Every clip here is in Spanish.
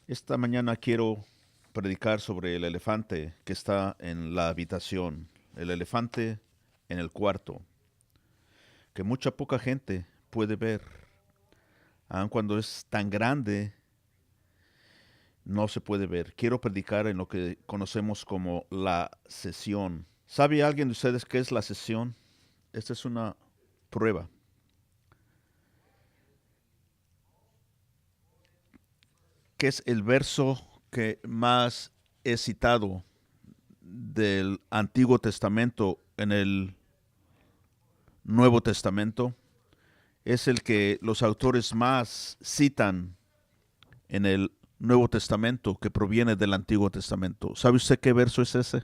Esta mañana quiero predicar sobre el elefante que está en la habitación, el elefante en el cuarto, que mucha poca gente puede ver, aun cuando es tan grande, no se puede ver. Quiero predicar en lo que conocemos como la sesión. ¿Sabe alguien de ustedes qué es la sesión? Esta es una prueba. ¿Qué es el verso que más he citado del Antiguo Testamento en el Nuevo Testamento? Es el que los autores más citan en el Nuevo Testamento, que proviene del Antiguo Testamento. ¿Sabe usted qué verso es ese?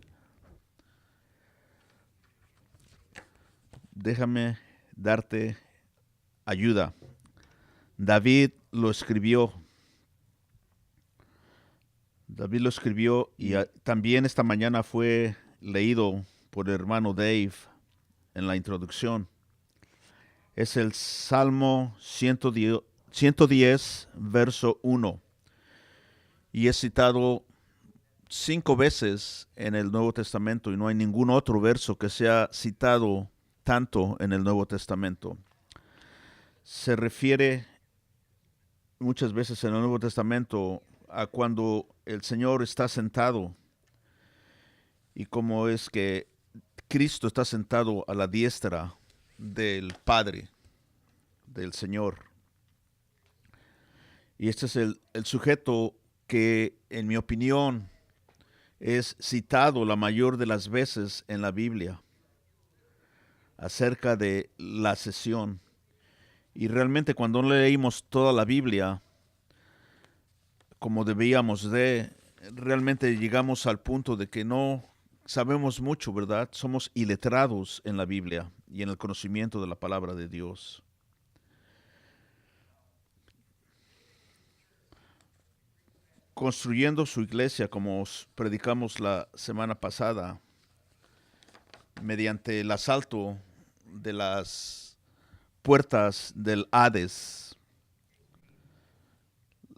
Déjame darte ayuda. David lo escribió. David lo escribió y también esta mañana fue leído por el hermano Dave en la introducción. Es el Salmo 110 verso 1. Y es citado 5 veces en el Nuevo Testamento y no hay ningún otro verso que sea citado tanto en el Nuevo Testamento. Se refiere muchas veces en el Nuevo Testamento a cuando el Señor está sentado y cómo es que Cristo está sentado a la diestra del Padre, del Señor. Y este es el sujeto que, en mi opinión, es citado la mayor de las veces en la Biblia acerca de la sesión. Y realmente cuando no leímos toda la Biblia como debíamos realmente llegamos al punto de que no sabemos mucho, ¿verdad? Somos iletrados en la Biblia y en el conocimiento de la palabra de Dios. Construyendo su iglesia, como predicamos la semana pasada, mediante el asalto de las puertas del Hades.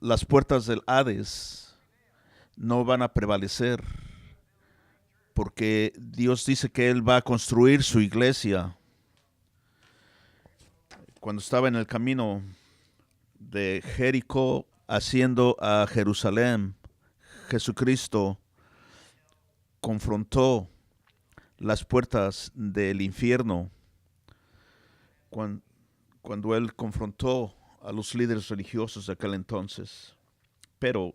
Las puertas del Hades no van a prevalecer porque Dios dice que Él va a construir su iglesia. Cuando estaba en el camino de Jericó haciendo a Jerusalén, Jesucristo confrontó las puertas del infierno cuando, cuando Él confrontó a los líderes religiosos de aquel entonces. Pero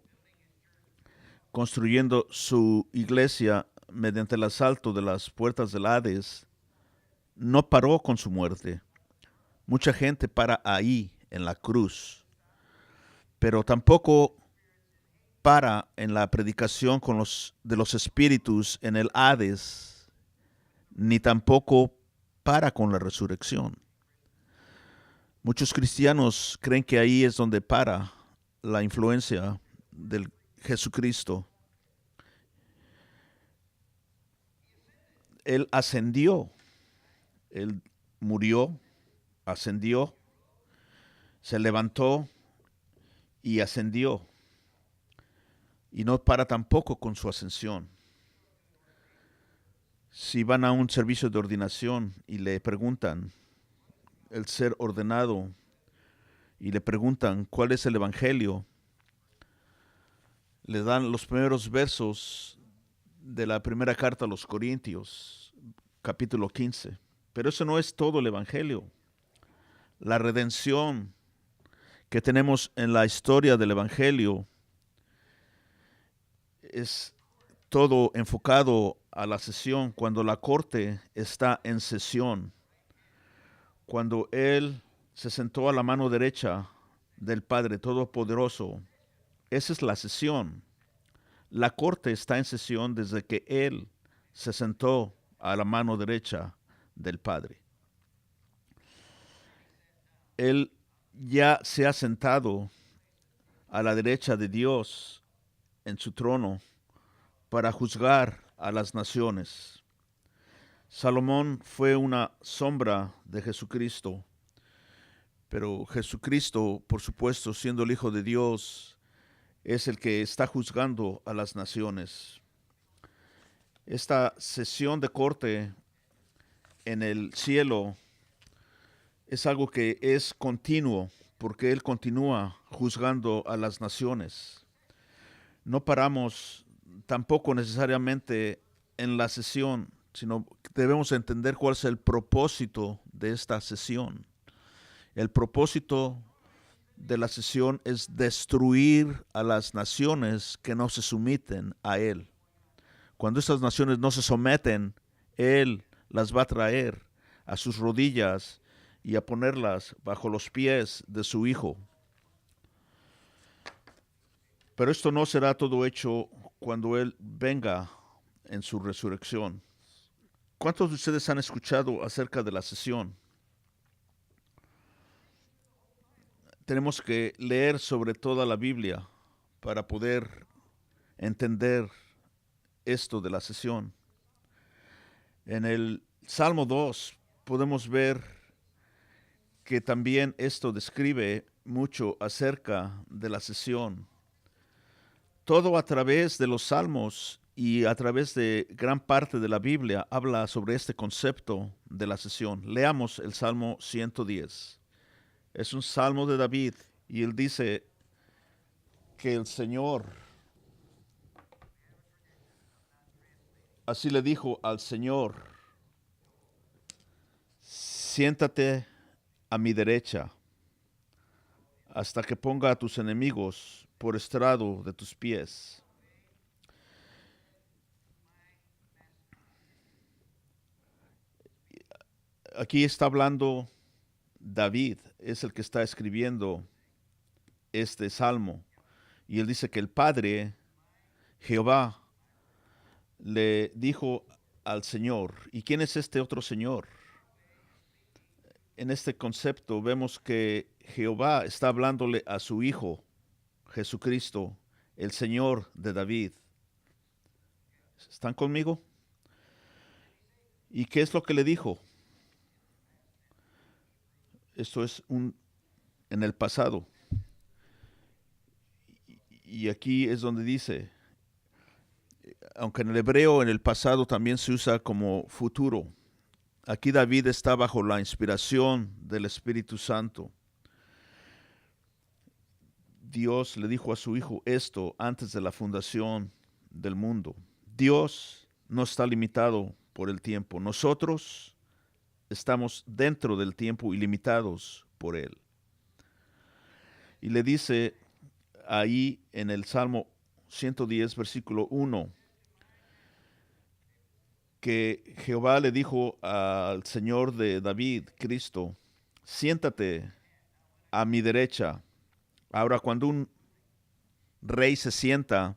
construyendo su iglesia mediante el asalto de las puertas del Hades, no paró con su muerte. Mucha gente para ahí, en la cruz, pero tampoco para en la predicación de los espíritus en el Hades, ni tampoco para con la resurrección. Muchos cristianos creen que ahí es donde para la influencia del Jesucristo. Él ascendió, él murió, ascendió, se levantó y ascendió. Y no para tampoco con su ascensión. Si van a un servicio de ordenación y le preguntan el ser ordenado y le preguntan cuál es el evangelio, le dan los primeros versos de la primera carta a los Corintios, capítulo 15. Pero eso no es todo el evangelio. La redención que tenemos en la historia del evangelio es todo enfocado a la sesión, cuando la corte está en sesión, cuando Él se sentó a la mano derecha del Padre Todopoderoso. Esa es la sesión. La corte está en sesión desde que Él se sentó a la mano derecha del Padre. Él ya se ha sentado a la derecha de Dios en su trono para juzgar a las naciones. Salomón fue una sombra de Jesucristo, pero Jesucristo, por supuesto, siendo el Hijo de Dios, es el que está juzgando a las naciones. Esta sesión de corte en el cielo es algo que es continuo, porque Él continúa juzgando a las naciones. No paramos tampoco necesariamente en la sesión, sino debemos entender cuál es el propósito de esta sesión. El propósito de la sesión es destruir a las naciones que no se someten a Él. Cuando estas naciones no se someten, Él las va a traer a sus rodillas y a ponerlas bajo los pies de su Hijo. Pero esto no será todo hecho cuando Él venga en su resurrección. ¿Cuántos de ustedes han escuchado acerca de la sesión? Tenemos que leer sobre toda la Biblia para poder entender esto de la sesión. En el Salmo 2 podemos ver que también esto describe mucho acerca de la sesión. Todo a través de los salmos y a través de gran parte de la Biblia habla sobre este concepto de la sesión. Leamos el Salmo 110. Es un salmo de David y él dice que el Señor, así le dijo al Señor: siéntate a mi derecha hasta que ponga a tus enemigos por estrado de tus pies. Aquí está hablando David, es el que está escribiendo este salmo. Y él dice que el Padre, Jehová, le dijo al Señor. ¿Y quién es este otro Señor? En este concepto vemos que Jehová está hablándole a su Hijo, Jesucristo, el Señor de David. ¿Están conmigo? ¿Y qué es lo que le dijo? Esto es en el pasado. Y aquí es donde dice, aunque en el hebreo en el pasado también se usa como futuro. Aquí David está bajo la inspiración del Espíritu Santo. Dios le dijo a su Hijo esto antes de la fundación del mundo. Dios no está limitado por el tiempo. Nosotros estamos dentro del tiempo y limitados por él. Y le dice ahí en el Salmo 110, versículo 1, que Jehová le dijo al Señor de David, Cristo: siéntate a mi derecha. Ahora, cuando un rey se sienta,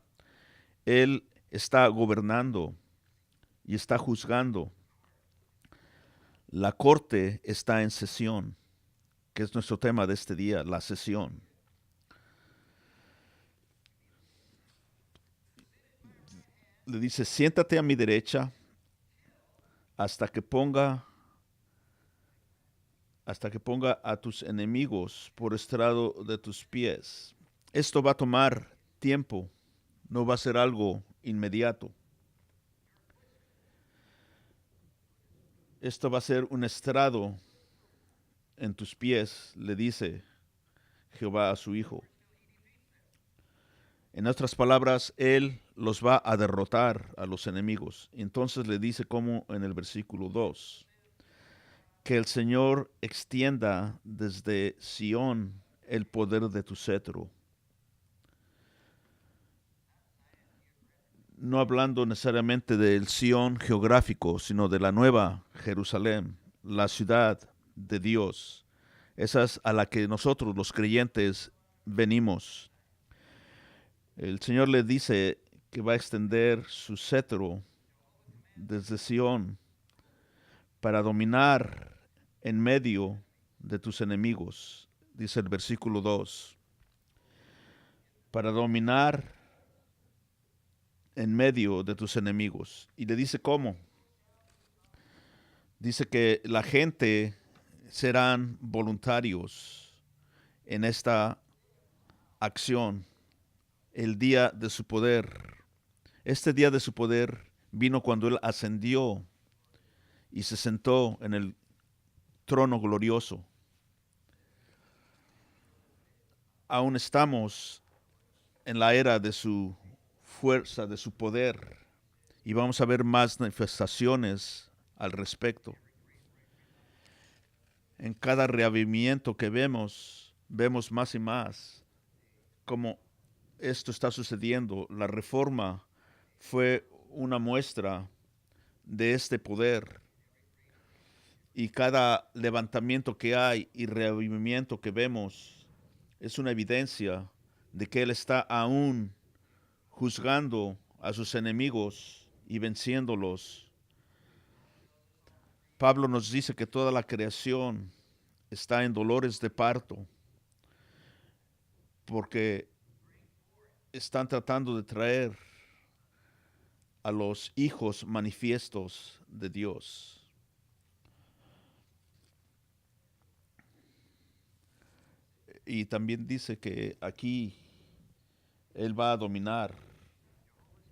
él está gobernando y está juzgando. La corte está en sesión, que es nuestro tema de este día, la sesión. Le dice: siéntate a mi derecha hasta que ponga a tus enemigos por estrado de tus pies. Esto va a tomar tiempo, no va a ser algo inmediato. Esto va a ser un estrado en tus pies, le dice Jehová a su Hijo. En otras palabras, Él los va a derrotar a los enemigos. Entonces le dice como en el versículo 2, que el Señor extienda desde Sión el poder de tu cetro. No hablando necesariamente del Sión geográfico, sino de la nueva Jerusalén, la ciudad de Dios. Esa es a la que nosotros los creyentes venimos. El Señor le dice que va a extender su cetro desde Sión para dominar en medio de tus enemigos, dice el versículo 2. Para dominar en medio de tus enemigos. Y le dice cómo. Dice que la gente serán voluntarios en esta acción. el día de su poder. Este día de su poder vino cuando Él ascendió y se sentó en el trono glorioso. Aún estamos en la era de su fuerza, de su poder, y vamos a ver más manifestaciones al respecto. En cada reavivamiento que vemos más y más cómo esto está sucediendo. La reforma fue una muestra de este poder, y cada levantamiento que hay y reavivamiento que vemos es una evidencia de que Él está aún juzgando a sus enemigos y venciéndolos. Pablo nos dice que toda la creación está en dolores de parto porque están tratando de traer a los hijos manifiestos de Dios. Y también dice que aquí Él va a dominar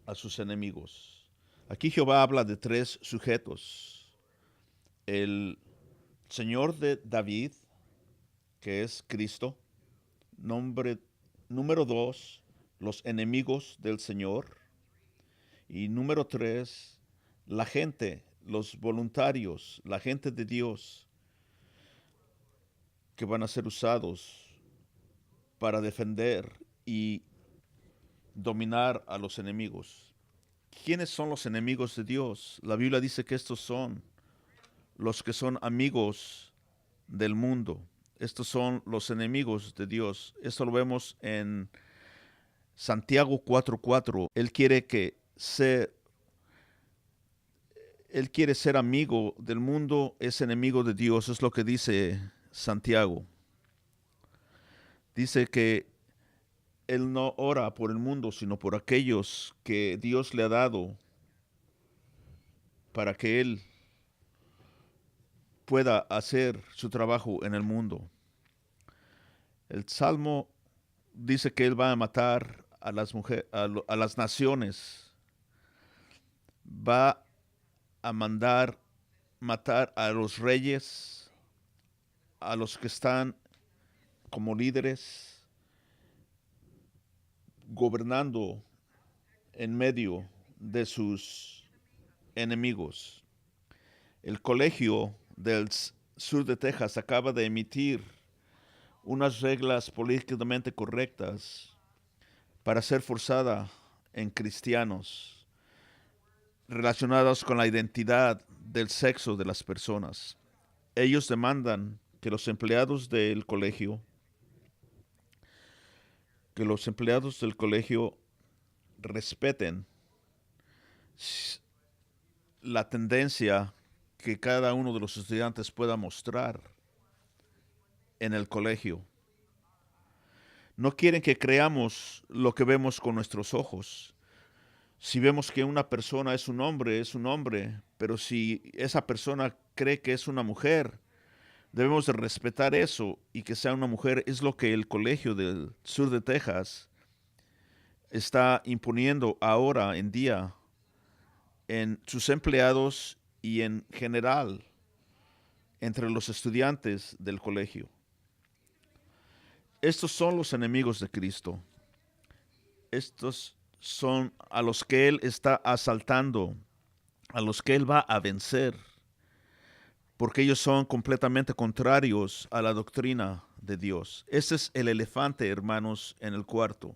a sus enemigos. Aquí Jehová habla de tres sujetos. El Señor de David, que es Cristo. Número dos, los enemigos del Señor. Y número tres, la gente, los voluntarios, la gente de Dios que van a ser usados para defender y dominar a los enemigos. ¿Quiénes son los enemigos de Dios? La Biblia dice que estos son los que son amigos del mundo. Estos son los enemigos de Dios. Esto lo vemos en Santiago 4:4. Él quiere ser amigo del mundo, es enemigo de Dios. Es lo que dice Santiago. Dice que Él no ora por el mundo, sino por aquellos que Dios le ha dado para que Él pueda hacer su trabajo en el mundo. El Salmo dice que Él va a matar a las mujeres, a las naciones. Va a mandar matar a los reyes, a los que están como líderes, gobernando en medio de sus enemigos. El colegio del sur de Texas acaba de emitir unas reglas políticamente correctas para ser forzada en cristianos relacionadas con la identidad del sexo de las personas. Ellos demandan que los empleados del colegio respeten la tendencia que cada uno de los estudiantes pueda mostrar en el colegio. No quieren que creamos lo que vemos con nuestros ojos. Si vemos que una persona es un hombre, pero si esa persona cree que es una mujer, debemos de respetar eso y que sea una mujer. Es lo que el colegio del sur de Texas está imponiendo ahora en día en sus empleados y en general entre los estudiantes del colegio. Estos son los enemigos de Cristo. Estos son a los que Él está asaltando, a los que Él va a vencer, porque ellos son completamente contrarios a la doctrina de Dios. Ese es el elefante, hermanos, en el cuarto.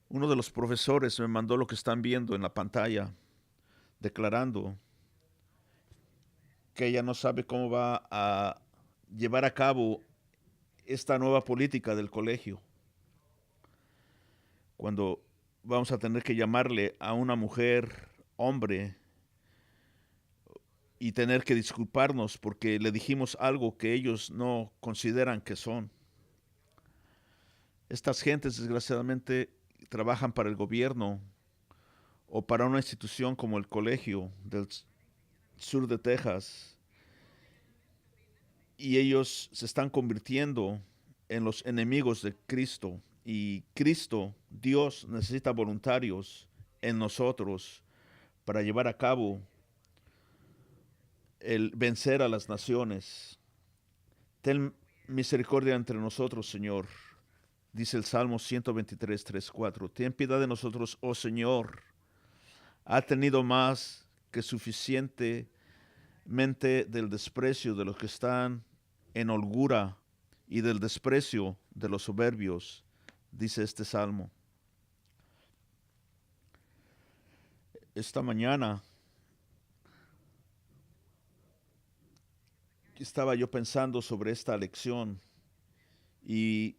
Uno de los profesores me mandó lo que están viendo en la pantalla, declarando que ella no sabe cómo va a llevar a cabo esta nueva política del colegio, cuando vamos a tener que llamarle a una mujer hombre y tener que disculparnos porque le dijimos algo que ellos no consideran que son. Estas gentes, desgraciadamente, trabajan para el gobierno o para una institución como el colegio del sur de Texas, y ellos se están convirtiendo en los enemigos de Cristo. Y Cristo, Dios, necesita voluntarios en nosotros para llevar a cabo el vencer a las naciones. Ten misericordia entre nosotros, Señor. Dice el Salmo 123, 3, 4. Ten piedad de nosotros, oh Señor. Ha tenido más que suficientemente del desprecio de los que están en holgura y del desprecio de los soberbios, dice este Salmo. Esta mañana estaba yo pensando sobre esta lección y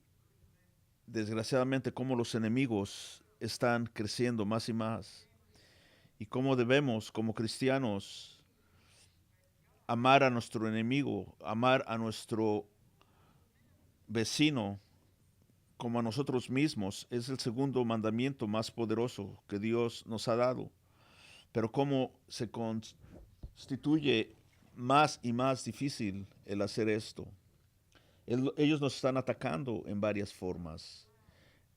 desgraciadamente cómo los enemigos están creciendo más y más y cómo debemos como cristianos amar a nuestro enemigo, amar a nuestro vecino como a nosotros mismos. Es el segundo mandamiento más poderoso que Dios nos ha dado. Pero cómo se constituye más y más difícil el hacer esto. Ellos nos están atacando en varias formas.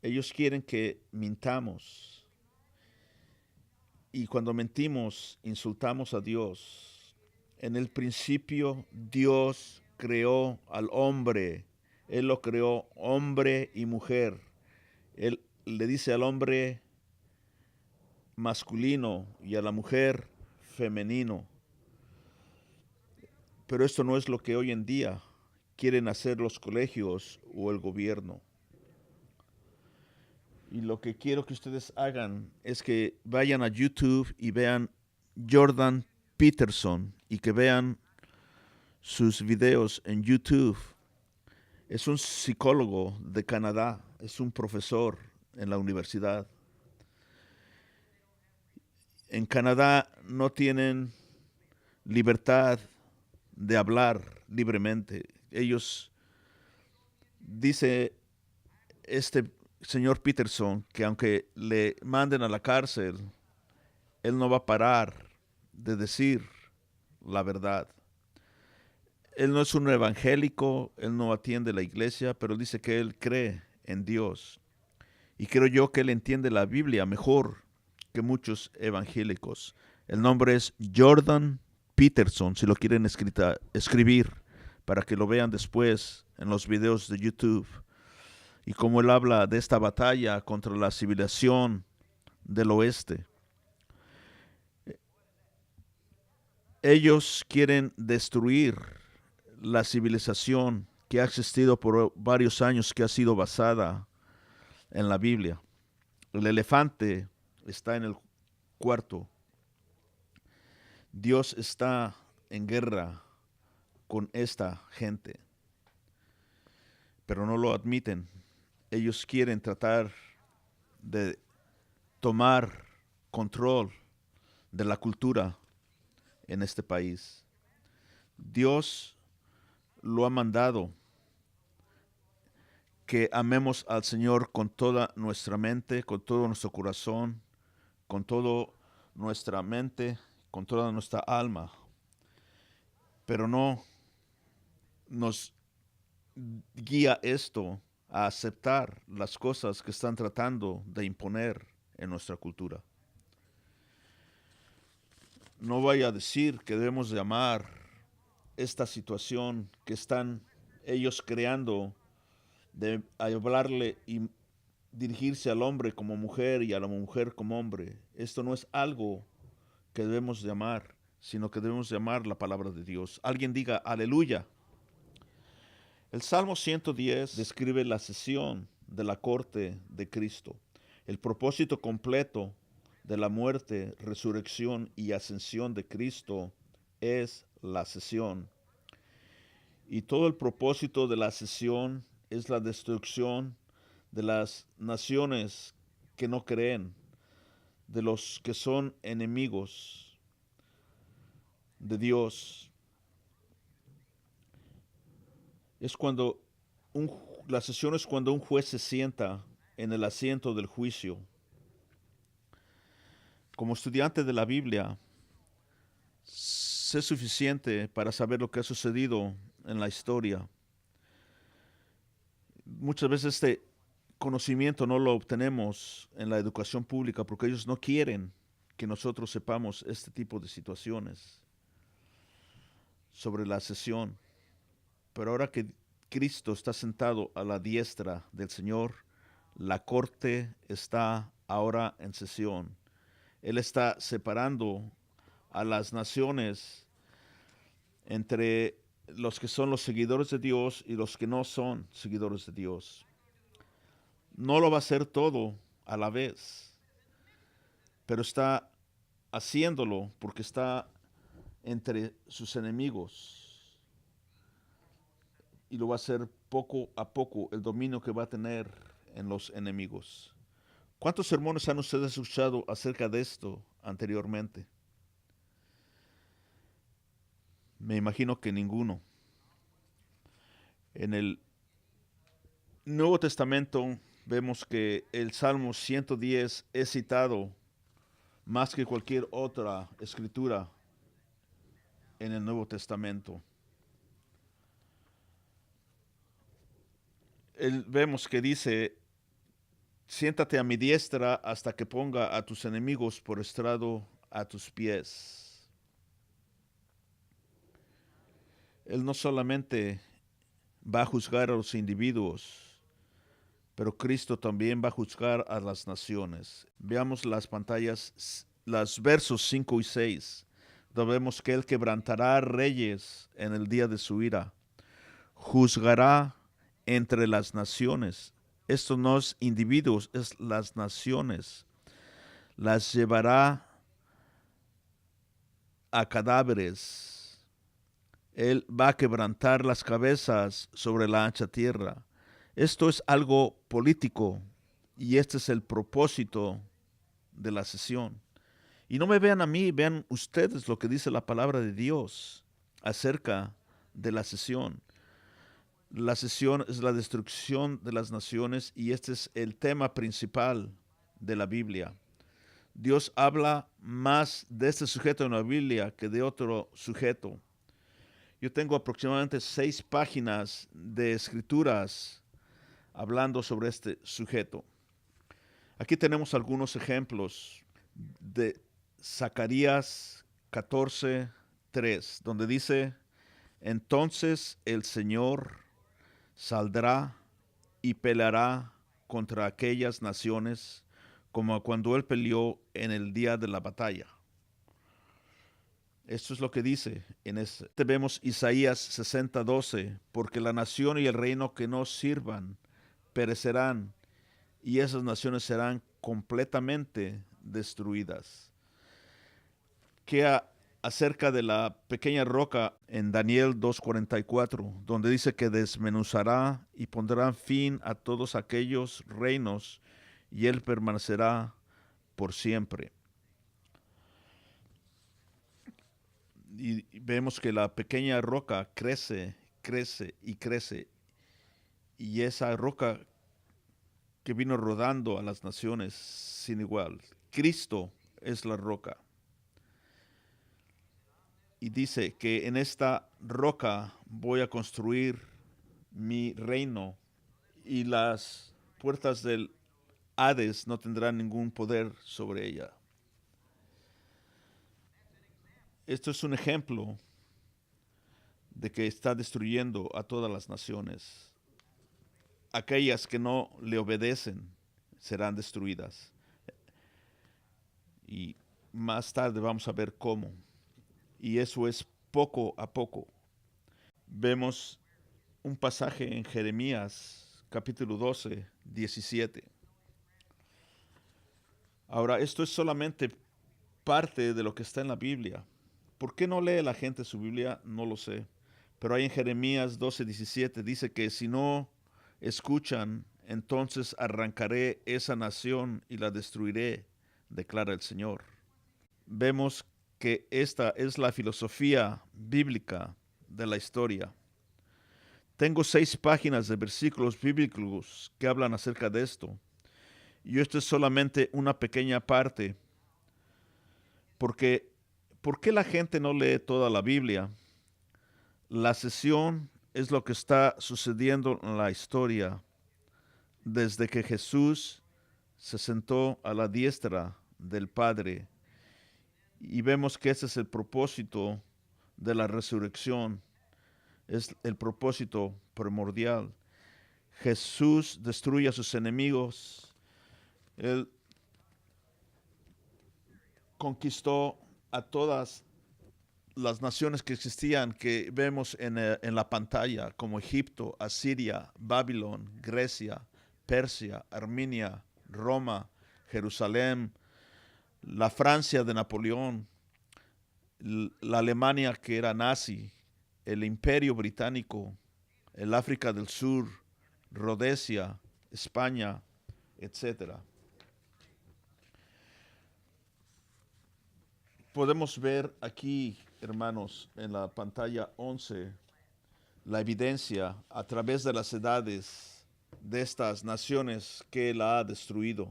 Ellos quieren que mintamos. Y cuando mentimos, insultamos a Dios. En el principio, Dios creó al hombre. Él lo creó hombre y mujer. Él le dice al hombre masculino y a la mujer femenino. Pero esto no es lo que hoy en día quieren hacer los colegios o el gobierno. Y lo que quiero que ustedes hagan es que vayan a YouTube y vean Jordan Peterson y que vean sus videos en YouTube. Es un psicólogo de Canadá, es un profesor en la universidad. En Canadá no tienen libertad de hablar libremente. Ellos, dice este señor Peterson, que aunque le manden a la cárcel, él no va a parar de decir la verdad. Él no es un evangélico, él no atiende la iglesia, pero dice que él cree en Dios. Y creo yo que él entiende la Biblia mejor que muchos evangélicos. El nombre es Jordan Peterson, si lo quieren escribir, para que lo vean después en los videos de YouTube. Y cómo él habla de esta batalla contra la civilización del oeste. Ellos quieren destruir la civilización que ha existido por varios años, que ha sido basada en la Biblia. El elefante está en el cuarto. Dios está en guerra con esta gente, pero no lo admiten. Ellos quieren tratar de tomar control de la cultura en este país. Dios lo ha mandado que amemos al Señor con toda nuestra mente, con todo nuestro corazón, con toda nuestra mente, con toda nuestra alma. Pero no nos guía esto a aceptar las cosas que están tratando de imponer en nuestra cultura. No vaya a decir que debemos de amar esta situación que están ellos creando, de hablarle y dirigirse al hombre como mujer y a la mujer como hombre. Esto no es algo que debemos de amar, sino que debemos de amar la palabra de Dios. Alguien diga aleluya. El Salmo 110 describe la sesión de la corte de Cristo, el propósito completo de la muerte, resurrección y ascensión de Cristo es la sesión. Y todo el propósito de la sesión es la destrucción de las naciones que no creen, de los que son enemigos de Dios. Es cuando la sesión es cuando un juez se sienta en el asiento del juicio. Como estudiante de la Biblia, sé suficiente para saber lo que ha sucedido en la historia. Muchas veces este conocimiento no lo obtenemos en la educación pública porque ellos no quieren que nosotros sepamos este tipo de situaciones sobre la sesión. Pero ahora que Cristo está sentado a la diestra del Señor, la corte está ahora en sesión. Él está separando a las naciones entre los que son los seguidores de Dios y los que no son seguidores de Dios. No lo va a hacer todo a la vez, pero está haciéndolo porque está entre sus enemigos y lo va a hacer poco a poco el dominio que va a tener en los enemigos. ¿Cuántos sermones han ustedes escuchado acerca de esto anteriormente? Me imagino que ninguno. En el Nuevo Testamento vemos que el Salmo 110 es citado más que cualquier otra escritura en el Nuevo Testamento. Vemos que dice, siéntate a mi diestra hasta que ponga a tus enemigos por estrado a tus pies. Él no solamente va a juzgar a los individuos, pero Cristo también va a juzgar a las naciones. Veamos las pantallas, los versos 5 y 6, donde vemos que Él quebrantará reyes en el día de su ira, juzgará entre las naciones. Esto no es individuos, es las naciones. Las llevará a cadáveres. Él va a quebrantar las cabezas sobre la ancha tierra. Esto es algo político y este es el propósito de la sesión. Y no me vean a mí, vean ustedes lo que dice la palabra de Dios acerca de la sesión. La sesión es la destrucción de las naciones y este es el tema principal de la Biblia. Dios habla más de este sujeto en la Biblia que de otro sujeto. Yo tengo aproximadamente 6 páginas de escrituras hablando sobre este sujeto. Aquí tenemos algunos ejemplos de Zacarías 14:3, donde dice, entonces el Señor saldrá y peleará contra aquellas naciones como cuando él peleó en el día de la batalla. Esto es lo que dice en este. Vemos Isaías 60:12, porque la nación y el reino que no sirvan perecerán y esas naciones serán completamente destruidas. Que acerca de la pequeña roca en Daniel 2:44, donde dice que desmenuzará y pondrá fin a todos aquellos reinos y él permanecerá por siempre. Y vemos que la pequeña roca crece, crece y crece. Y esa roca que vino rodando a las naciones sin igual. Cristo es la roca. Y dice que en esta roca voy a construir mi reino y las puertas del Hades no tendrán ningún poder sobre ella. Esto es un ejemplo de que está destruyendo a todas las naciones. Aquellas que no le obedecen serán destruidas. Y más tarde vamos a ver cómo. Y eso es poco a poco. Vemos un pasaje en Jeremías capítulo 12:17. Ahora, esto es solamente parte de lo que está en la Biblia. ¿Por qué no lee la gente su Biblia? No lo sé. Pero ahí en Jeremías 12:17 dice que si no escuchan, entonces arrancaré esa nación y la destruiré, declara el Señor. Vemos que esta es la filosofía bíblica de la historia. Tengo 6 páginas de versículos bíblicos que hablan acerca de esto. Y esto es solamente una pequeña parte. Porque, ¿por qué la gente no lee toda la Biblia? La sesión es lo que está sucediendo en la historia desde que Jesús se sentó a la diestra del Padre. Y vemos que ese es el propósito de la resurrección, es el propósito primordial. Jesús destruye a sus enemigos. Él conquistó a todas las naciones que existían, que vemos en la pantalla, como Egipto, Asiria, Babilón, Grecia, Persia, Armenia, Roma, Jerusalén, la Francia de Napoleón, la Alemania que era nazi, el Imperio Británico, el África del Sur, Rhodesia, España, etcétera. Podemos ver aquí, hermanos, en la pantalla 11, la evidencia a través de las edades de estas naciones que él ha destruido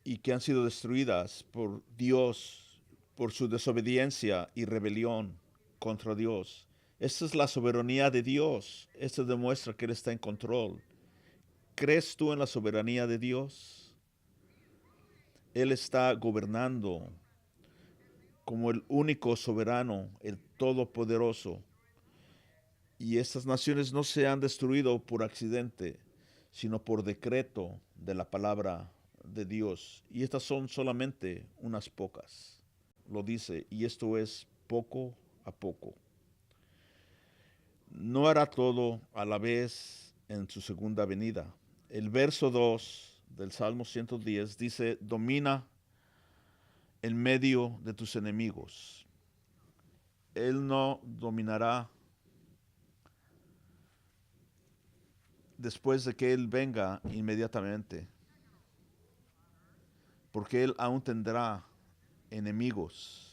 y que han sido destruidas por Dios, por su desobediencia y rebelión contra Dios. Esta es la soberanía de Dios. Esto demuestra que Él está en control. ¿Crees tú en la soberanía de Dios? Él está gobernando como el único soberano, el todopoderoso. Y estas naciones no se han destruido por accidente, sino por decreto de la palabra de Dios. Y estas son solamente unas pocas. Lo dice, y esto es poco a poco. No hará todo a la vez en su segunda venida. El verso 2 del Salmo 110 dice, domina en medio de tus enemigos. Él no dominará después de que Él venga inmediatamente, porque Él aún tendrá enemigos.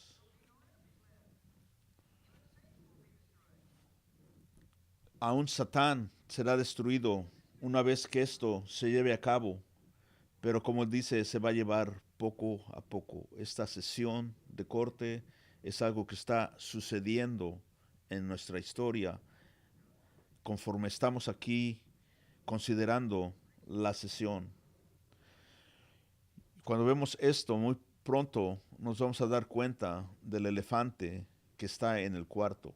Aún Satán será destruido una vez que esto se lleve a cabo, pero como dice, se va a llevar poco a poco. Esta sesión de corte es algo que está sucediendo en nuestra historia conforme estamos aquí considerando la sesión. Cuando vemos esto, muy pronto nos vamos a dar cuenta del elefante que está en el cuarto.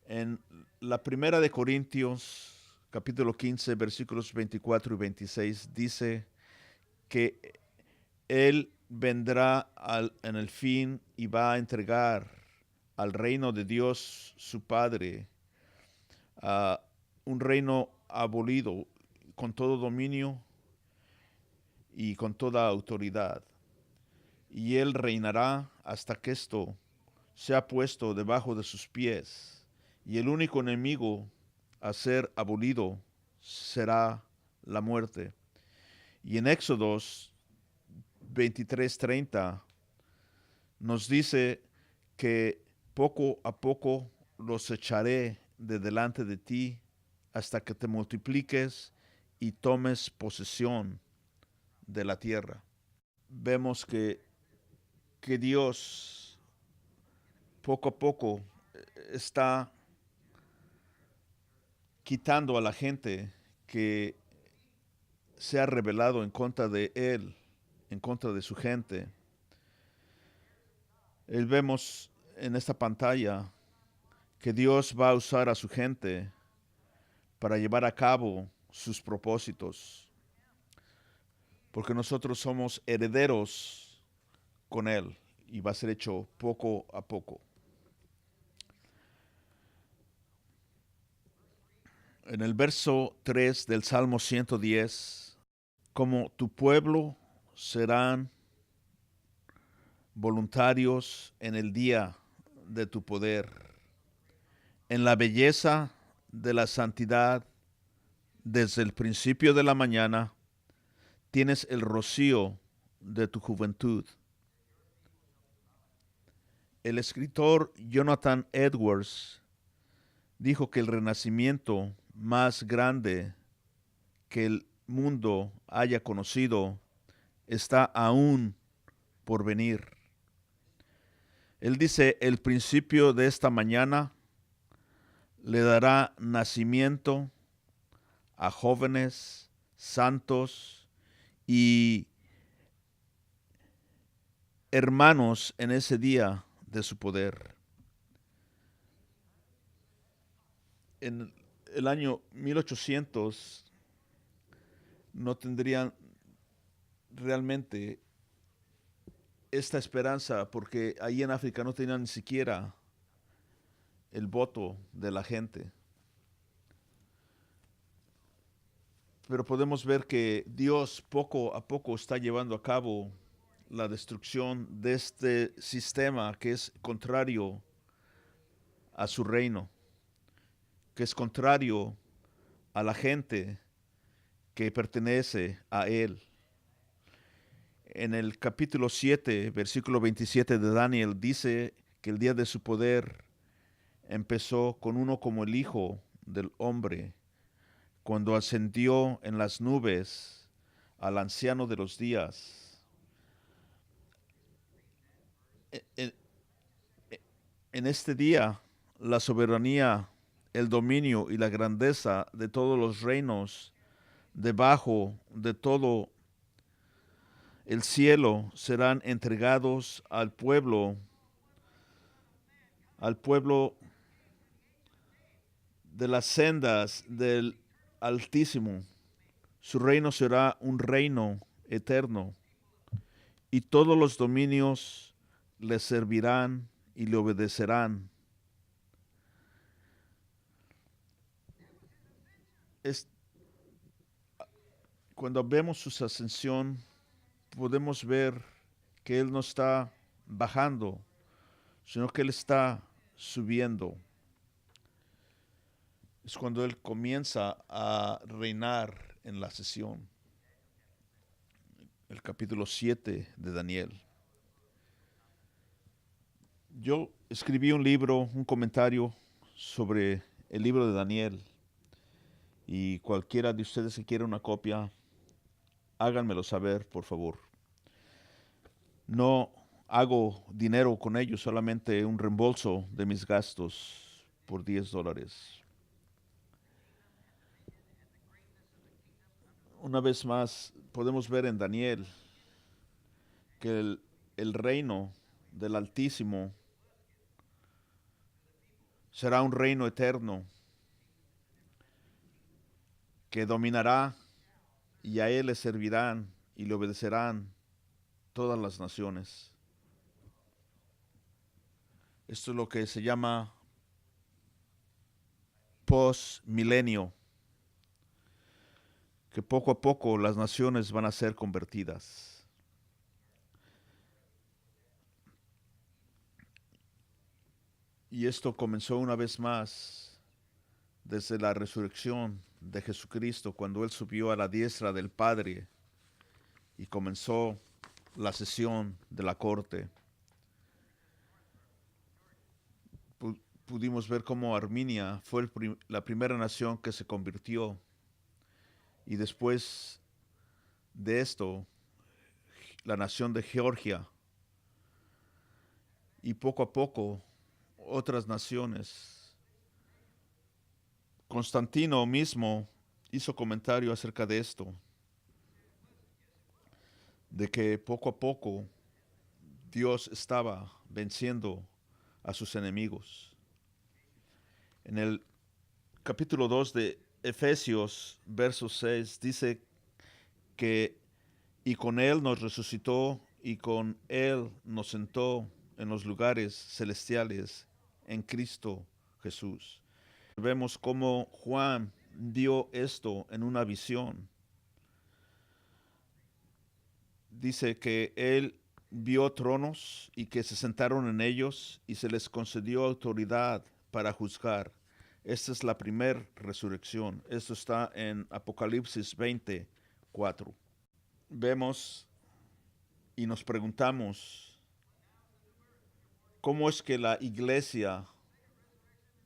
En la primera de Corintios, capítulo 15, versículos 24 y 26, dice que Él vendrá en el fin y va a entregar al reino de Dios su Padre, a un reino abolido con todo dominio y con toda autoridad. Y Él reinará hasta que esto sea puesto debajo de sus pies. Y el único enemigo a ser abolido será la muerte. Y en Éxodos 23:30 nos dice que poco a poco los echaré de delante de ti hasta que te multipliques y tomes posesión de la tierra. Vemos que Dios poco a poco está quitando a la gente que se ha rebelado en contra de Él, en contra de su gente. Vemos en esta pantalla que Dios va a usar a su gente para llevar a cabo sus propósitos, porque nosotros somos herederos con Él y va a ser hecho poco a poco. En el verso 3 del Salmo 110, como tu pueblo serán voluntarios en el día de tu poder, en la belleza de la santidad, desde el principio de la mañana, tienes el rocío de tu juventud. El escritor Jonathan Edwards dijo que el renacimiento más grande que el mundo haya conocido está aún por venir. Él dice, el principio de esta mañana le dará nacimiento a jóvenes, santos y hermanos en ese día de su poder. En el año 1800 no tendrían realmente esta esperanza porque ahí en África no tenían ni siquiera el voto de la gente. Pero podemos ver que Dios poco a poco está llevando a cabo la destrucción de este sistema que es contrario a su reino, que es contrario a la gente que pertenece a Él. En el capítulo 7, versículo 27 de Daniel, dice que el día de su poder empezó con uno como el Hijo del Hombre, cuando ascendió en las nubes al anciano de los días. En, en este día, la soberanía, el dominio y la grandeza de todos los reinos debajo de todo el cielo serán entregados al pueblo de las sendas del Altísimo. Su reino será un reino eterno y todos los dominios le servirán y le obedecerán. Es, cuando vemos su ascensión, podemos ver que Él no está bajando, sino que Él está subiendo. Es cuando Él comienza a reinar en la sesión. El capítulo 7 de Daniel. Yo escribí un libro, un comentario sobre el libro de Daniel y cualquiera de ustedes que quiera una copia, háganmelo saber, por favor. No hago dinero con ellos, solamente un reembolso de mis gastos por $10. Una vez más, podemos ver en Daniel que el reino del Altísimo será un reino eterno que dominará y a Él le servirán y le obedecerán todas las naciones. Esto es lo que se llama post-milenio, que poco a poco las naciones van a ser convertidas. Y esto comenzó una vez más desde la resurrección de Jesucristo, cuando Él subió a la diestra del Padre y comenzó la sesión de la corte. Pudimos ver cómo Armenia fue la primera nación que se convirtió. Y después de esto, la nación de Georgia. Y poco a poco, otras naciones. Constantino mismo hizo comentario acerca de esto, de que poco a poco Dios estaba venciendo a sus enemigos. En el capítulo 2 de Efesios, verso 6, dice que y con Él nos resucitó y con Él nos sentó en los lugares celestiales en Cristo Jesús. Vemos cómo Juan vio esto en una visión. Dice que él vio tronos y que se sentaron en ellos y se les concedió autoridad para juzgar. Esta es la primera resurrección. Esto está en Apocalipsis 20:4. Vemos y nos preguntamos, ¿cómo es que la iglesia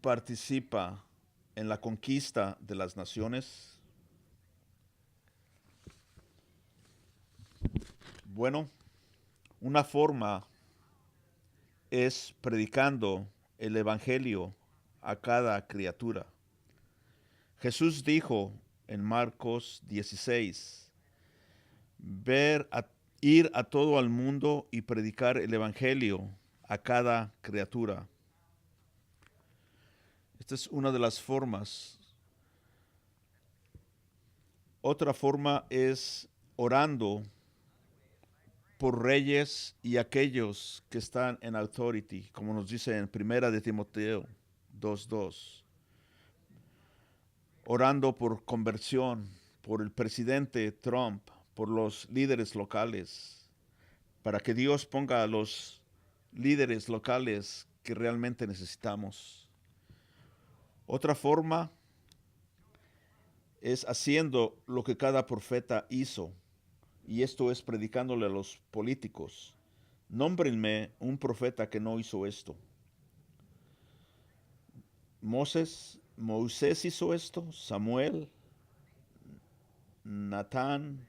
participa en la conquista de las naciones? Bueno, una forma es predicando el evangelio a cada criatura. Jesús dijo en Marcos 16. Ir a todo el mundo y predicar el evangelio a cada criatura. Esta es una de las formas. Otra forma es orando por reyes y aquellos que están en authority, como nos dice en Primera de Timoteo 2:2. Orando por conversión, por el presidente Trump, por los líderes locales, para que Dios ponga a los líderes locales que realmente necesitamos. Otra forma es haciendo lo que cada profeta hizo, y esto es predicándole a los políticos. Nómbrenme un profeta que no hizo esto. Moisés hizo esto, Samuel, Natán,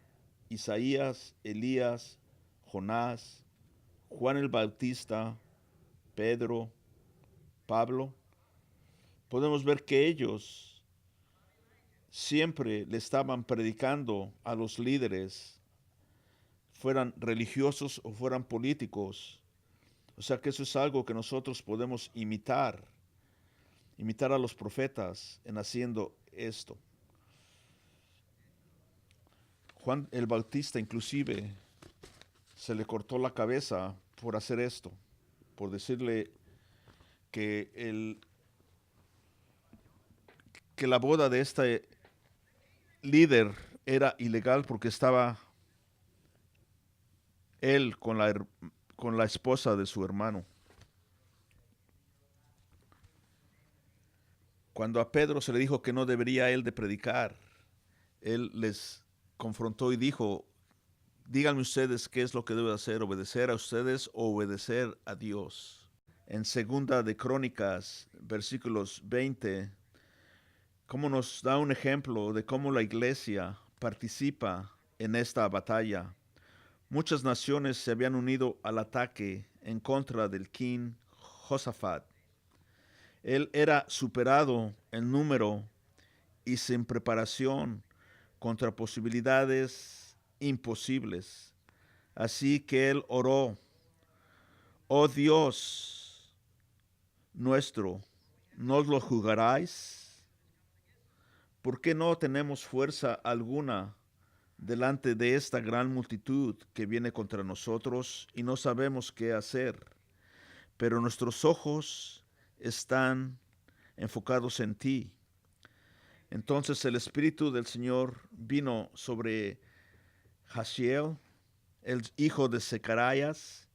Isaías, Elías, Jonás, Juan el Bautista, Pedro, Pablo. Podemos ver que ellos siempre le estaban predicando a los líderes, fueran religiosos o fueran políticos. O sea que eso es algo que nosotros podemos imitar a los profetas en haciendo esto. Juan el Bautista inclusive se le cortó la cabeza por hacer esto, por decirle que la boda de este líder era ilegal porque estaba él con la esposa de su hermano. Cuando a Pedro se le dijo que no debería él de predicar, él les confrontó y dijo: díganme ustedes qué es lo que debo hacer, obedecer a ustedes o obedecer a Dios. En Segunda de Crónicas, versículos 20, cómo nos da un ejemplo de cómo la iglesia participa en esta batalla. Muchas naciones se habían unido al ataque en contra del king Josafat. Él era superado en número y sin preparación contra posibilidades imposibles. Así que él oró: oh Dios nuestro, ¿nos lo juzgaráis? ¿Por qué no tenemos fuerza alguna delante de esta gran multitud que viene contra nosotros y no sabemos qué hacer? Pero nuestros ojos están enfocados en ti. Entonces el Espíritu del Señor vino sobre Jaziel, el hijo de Zacarías,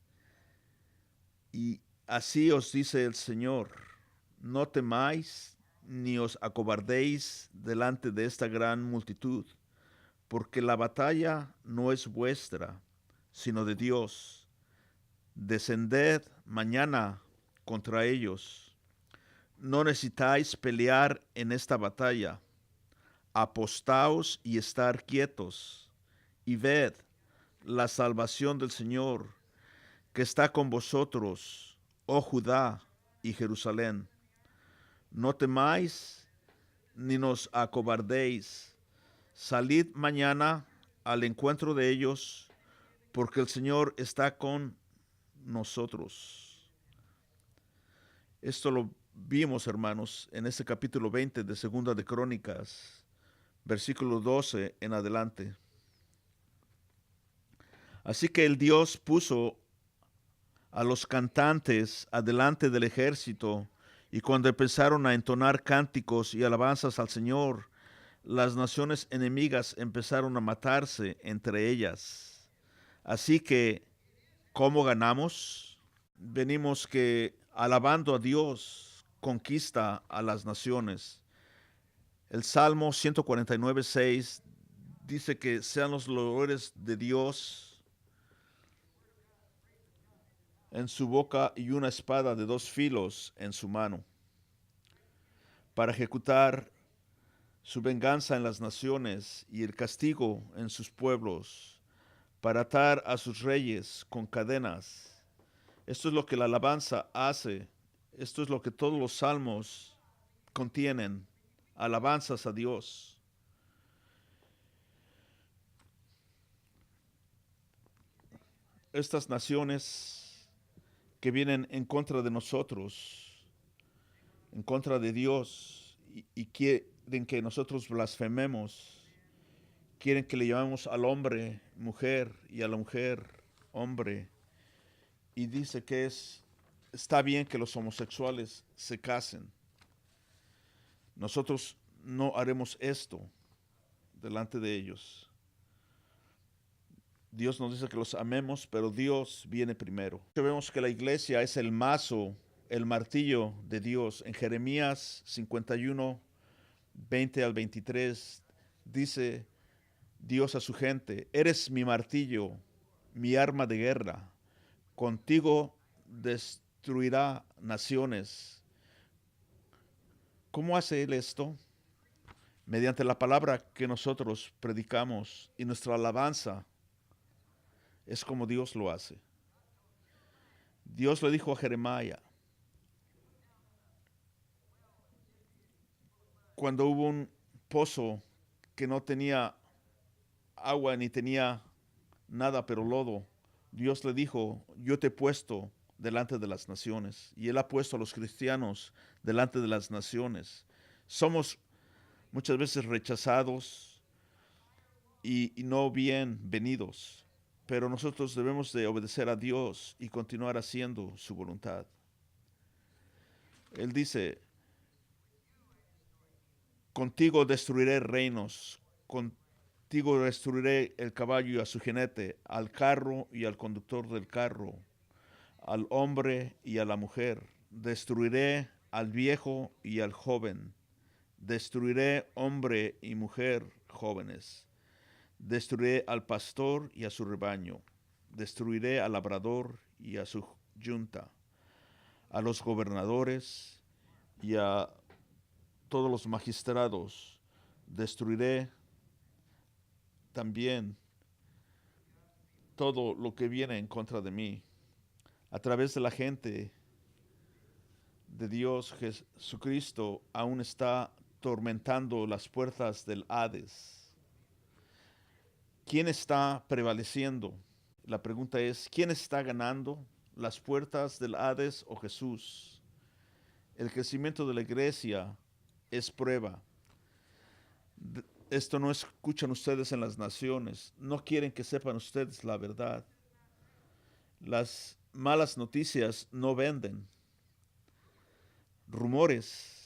y así os dice el Señor: no temáis ni os acobardéis delante de esta gran multitud, porque la batalla no es vuestra, sino de Dios. Descended mañana contra ellos. No necesitáis pelear en esta batalla. Apostaos y estar quietos, y ved la salvación del Señor, que está con vosotros, oh Judá y Jerusalén. No temáis ni nos acobardéis. Salid mañana al encuentro de ellos, porque el Señor está con nosotros. Esto lo vimos, hermanos, en este capítulo 20 de Segunda de Crónicas, versículo 12 en adelante. Así que el Dios puso a los cantantes adelante del ejército, y cuando empezaron a entonar cánticos y alabanzas al Señor, las naciones enemigas empezaron a matarse entre ellas. Así que, ¿cómo ganamos? Venimos que alabando a Dios conquista a las naciones. El Salmo 149:6 dice que sean los loores de Dios en su boca y una espada de dos filos en su mano, para ejecutar su venganza en las naciones y el castigo en sus pueblos, para atar a sus reyes con cadenas. Esto es lo que la alabanza hace. Esto es lo que todos los salmos contienen: alabanzas a Dios. estas naciones que vienen en contra de nosotros, en contra de Dios, y quieren que nosotros blasfememos, quieren que le llamemos al hombre mujer y a la mujer hombre, y dice que está bien que los homosexuales se casen. Nosotros no haremos esto delante de ellos. Dios nos dice que los amemos, pero Dios viene primero. Vemos que la iglesia es el mazo, el martillo de Dios. En Jeremías 51, 20 al 23, dice Dios a su gente: eres mi martillo, mi arma de guerra. Contigo destruirá naciones. ¿Cómo hace Él esto? Mediante la palabra que nosotros predicamos y nuestra alabanza. Es como Dios lo hace. Dios le dijo a Jeremías, cuando hubo un pozo que no tenía agua ni tenía nada pero lodo, Dios le dijo: yo te he puesto delante de las naciones. Y Él ha puesto a los cristianos delante de las naciones. Somos muchas veces rechazados y no bienvenidos, pero nosotros debemos de obedecer a Dios y continuar haciendo su voluntad. Él dice: contigo destruiré reinos, contigo destruiré el caballo y a su jinete, al carro y al conductor del carro, al hombre y a la mujer. Destruiré al viejo y al joven. Destruiré hombre y mujer jóvenes. Destruiré al pastor y a su rebaño. Destruiré al labrador y a su yunta, a los gobernadores y a todos los magistrados. Destruiré también todo lo que viene en contra de mí. A través de la gente de Dios, Jesucristo aún está tormentando las puertas del Hades. ¿Quién está prevaleciendo? La pregunta es: ¿quién está ganando, las puertas del Hades o Jesús? El crecimiento de la iglesia es prueba. Esto no escuchan ustedes en las naciones. No quieren que sepan ustedes la verdad. Las malas noticias no venden. Rumores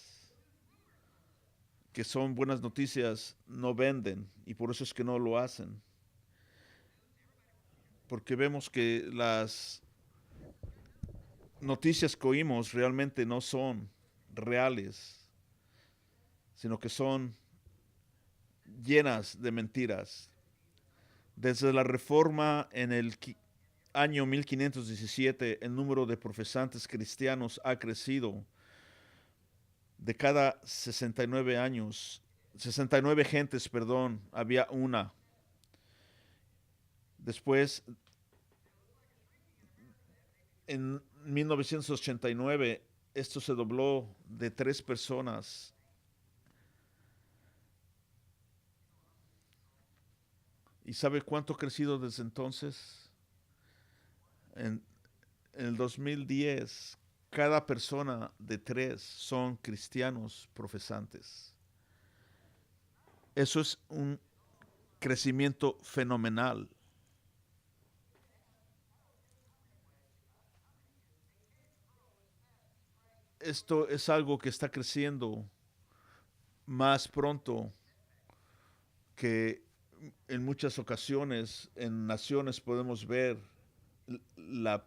que son buenas noticias no venden, y por eso es que no lo hacen. Porque vemos que las noticias que oímos realmente no son reales, sino que son llenas de mentiras. Desde la Reforma en el año 1517, el número de profesantes cristianos ha crecido. De cada 69 años, 69 gentes, perdón, había una. Después, en 1989, esto se dobló de 3 personas. ¿Y sabe cuánto ha crecido desde entonces? En, en el 2010, cada persona de 3 son cristianos profesantes. Eso es un crecimiento fenomenal. Esto es algo que está creciendo más pronto que en muchas ocasiones en naciones podemos ver la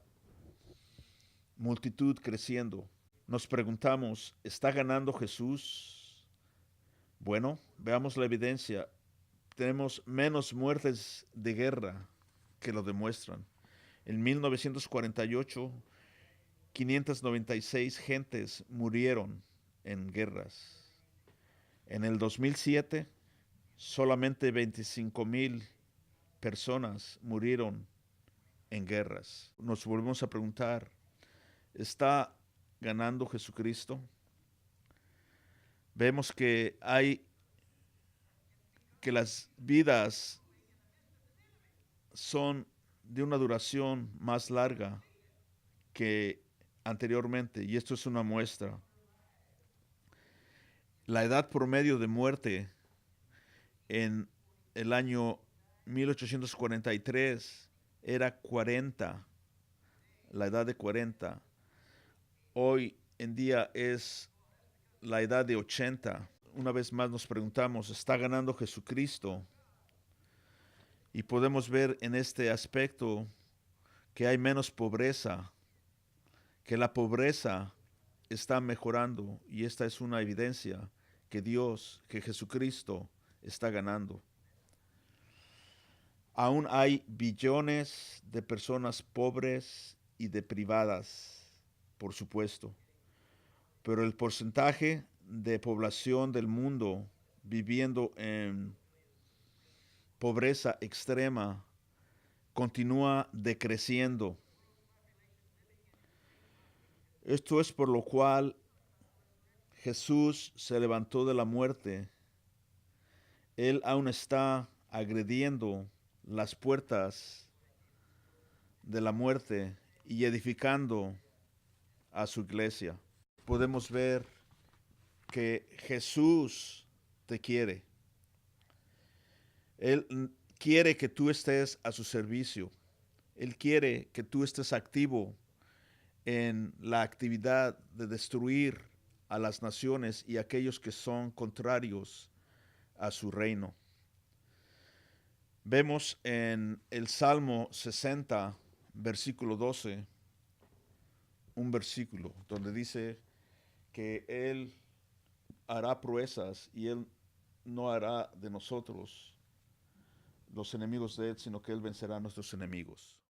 multitud creciendo. Nos preguntamos: ¿está ganando Jesús? Bueno, veamos la evidencia. Tenemos menos muertes de guerra que lo demuestran. En 1948, 596 gentes murieron en guerras. En el 2007, solamente 25,000 personas murieron en guerras. Nos volvemos a preguntar: ¿está ganando Jesucristo? Vemos que las vidas son de una duración más larga que anteriormente, y esto es una muestra. La edad promedio de muerte en el año 1843 era 40, la edad de 40. Hoy en día es la edad de 80. Una vez más nos preguntamos, ¿está ganando Jesucristo? Y podemos ver en este aspecto que hay menos pobreza, que la pobreza está mejorando, y esta es una evidencia que Dios, que Jesucristo está ganando. Aún hay billones de personas pobres y deprivadas, por supuesto, pero el porcentaje de población del mundo viviendo en pobreza extrema continúa decreciendo. Esto es por lo cual Jesús se levantó de la muerte. Él aún está agrediendo las puertas de la muerte y edificando a su iglesia. Podemos ver que Jesús te quiere. Él quiere que tú estés a su servicio. Él quiere que tú estés activo en la actividad de destruir a las naciones y aquellos que son contrarios a su reino. Vemos en el Salmo 60, versículo 12, un versículo donde dice que Él hará proezas y Él no hará de nosotros los enemigos de Él, sino que Él vencerá a nuestros enemigos.